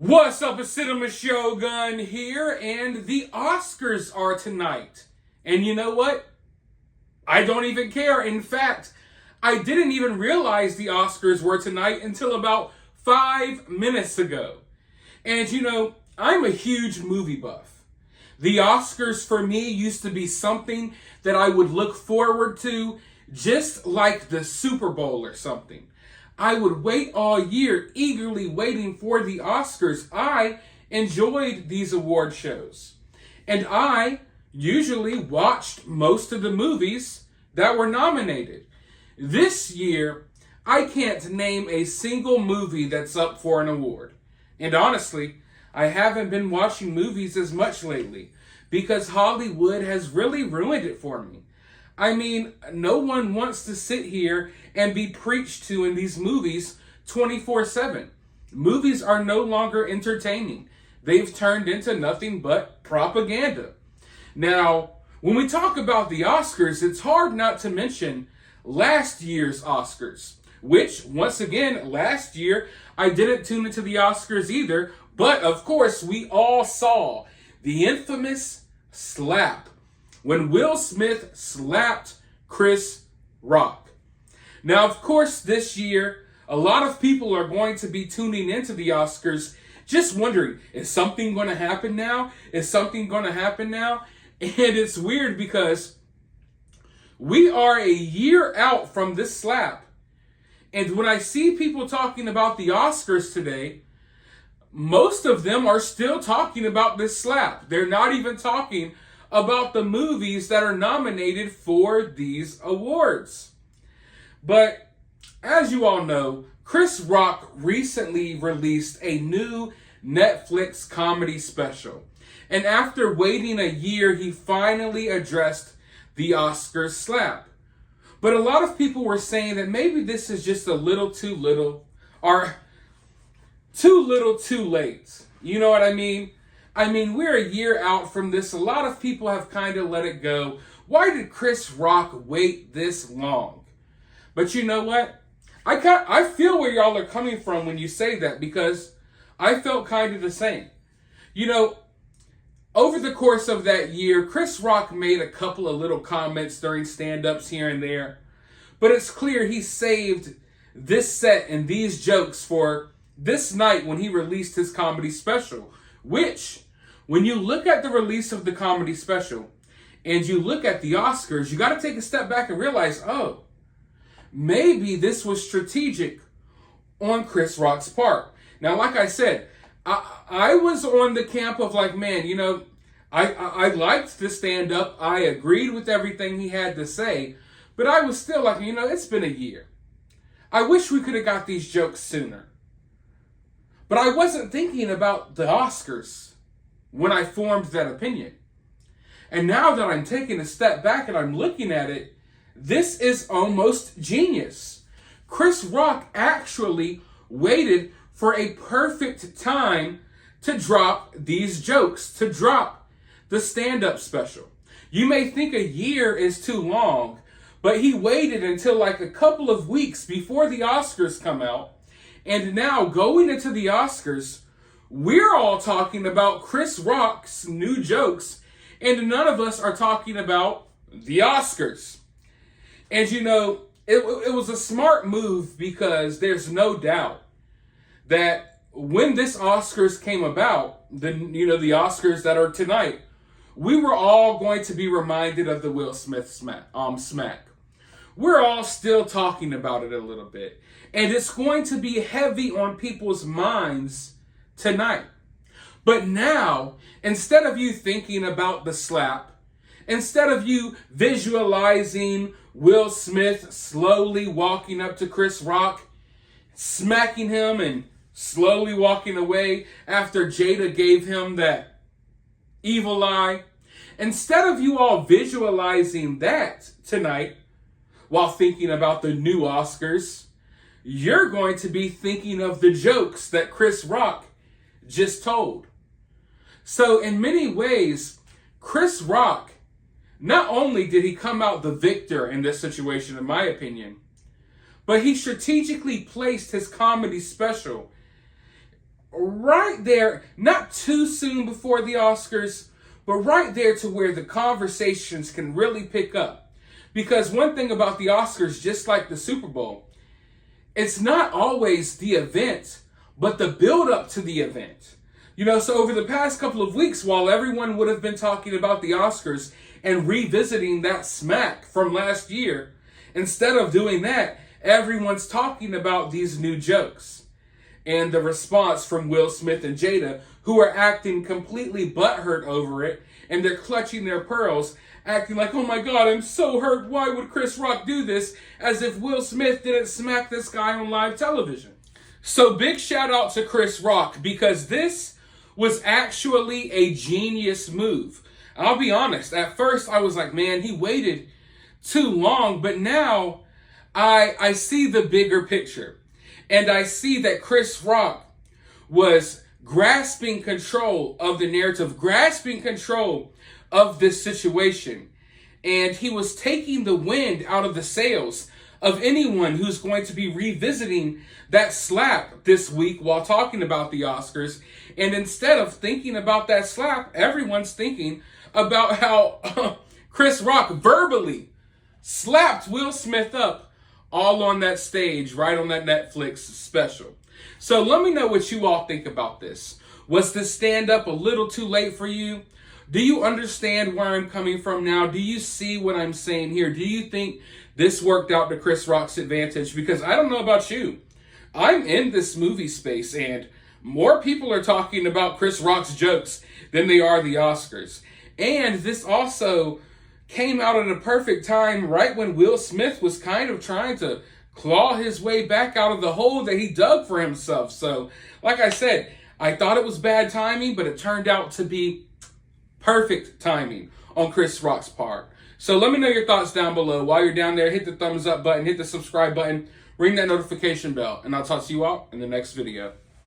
What's up, it's Cinema Shogun here, and the Oscars are tonight. And you know what? I don't even care. In fact, I didn't even realize the Oscars were tonight until about 5 minutes ago. And you know, I'm a huge movie buff. The Oscars for me used to be something that I would look forward to, just like the Super Bowl or something. I would wait all year, eagerly waiting for the Oscars. I enjoyed these award shows. And I usually watched most of the movies that were nominated. This year, I can't name a single movie that's up for an award. And honestly, I haven't been watching movies as much lately because Hollywood has really ruined it for me. I mean, no one wants to sit here and be preached to in these movies 24/7. Movies are no longer entertaining. They've turned into nothing but propaganda. Now, when we talk about the Oscars, it's hard not to mention last year's Oscars, which, once again, last year, I didn't tune into the Oscars either, but of course, we all saw the infamous slap when Will Smith slapped Chris Rock. Now, of course, this year, a lot of people are going to be tuning into the Oscars just wondering, is something going to happen now? Is something going to happen now? And it's weird because we are a year out from this slap. And when I see people talking about the Oscars today, most of them are still talking about this slap. They're not even talking about the movies that are nominated for these awards. But as you all know, Chris Rock recently released a new Netflix comedy special. And after waiting a year, he finally addressed the Oscars slap. But a lot of people were saying that maybe this is just a little too little, or too little too late. You know what I mean? I mean, we're a year out from this. A lot of people have kind of let it go. Why did Chris Rock wait this long? But you know what? I feel where y'all are coming from when you say that, because I felt kind of the same. You know, over the course of that year, Chris Rock made a couple of little comments during stand-ups here and there. But it's clear he saved this set and these jokes for this night when he released his comedy special. Which, when you look at the release of the comedy special and you look at the Oscars, you got to take a step back and realize, oh, maybe this was strategic on Chris Rock's part. Now, like I said, I was on the camp of like, man, you know, I liked the stand-up. I agreed with everything he had to say. But I was still like, you know, it's been a year. I wish we could have got these jokes sooner. But I wasn't thinking about the Oscars when I formed that opinion. And now that I'm taking a step back and I'm looking at it, this is almost genius. Chris Rock actually waited for a perfect time to drop these jokes, to drop the stand-up special. You may think a year is too long, but he waited until like a couple of weeks before the Oscars come out. And now, going into the Oscars, we're all talking about Chris Rock's new jokes, and none of us are talking about the Oscars. And you know, it was a smart move, because there's no doubt that when this Oscars came about, the Oscars that are tonight, we were all going to be reminded of the Will Smith smack. We're all still talking about it a little bit. And it's going to be heavy on people's minds tonight. But now, instead of you thinking about the slap, instead of you visualizing Will Smith slowly walking up to Chris Rock, smacking him and slowly walking away after Jada gave him that evil eye, instead of you all visualizing that tonight while thinking about the new Oscars, you're going to be thinking of the jokes that Chris Rock just told. So in many ways, Chris Rock, not only did he come out the victor in this situation, in my opinion, but he strategically placed his comedy special right there, not too soon before the Oscars, but right there to where the conversations can really pick up. Because one thing about the Oscars, just like the Super Bowl, it's not always the event, but the build up to the event. So over the past couple of weeks, while everyone would have been talking about the Oscars and revisiting that smack from last year, instead of doing that, everyone's talking about these new jokes. And the response from Will Smith and Jada, who are acting completely butthurt over it, and they're clutching their pearls, acting like, oh my God, I'm so hurt, why would Chris Rock do this? As if Will Smith didn't smack this guy on live television. So big shout out to Chris Rock, because this was actually a genius move. I'll be honest, at first I was like, man, he waited too long, but now I see the bigger picture. And I see that Chris Rock was grasping control of the narrative, grasping control of this situation. And he was taking the wind out of the sails of anyone who's going to be revisiting that slap this week while talking about the Oscars. And instead of thinking about that slap, everyone's thinking about how Chris Rock verbally slapped Will Smith up all on that stage, right on that Netflix special. So let me know what you all think about this. Was this stand-up a little too late for you? Do you understand where I'm coming from now? Do you see what I'm saying here? Do you think this worked out to Chris Rock's advantage? Because I don't know about you. I'm in this movie space, and more people are talking about Chris Rock's jokes than they are the Oscars. And this also came out at a perfect time, right when Will Smith was kind of trying to claw his way back out of the hole that he dug for himself. So, like I said, I thought it was bad timing, but it turned out to be perfect timing on Chris Rock's part. So let me know your thoughts down below. While you're down there, hit the thumbs up button, hit the subscribe button, ring that notification bell, and I'll talk to you all in the next video.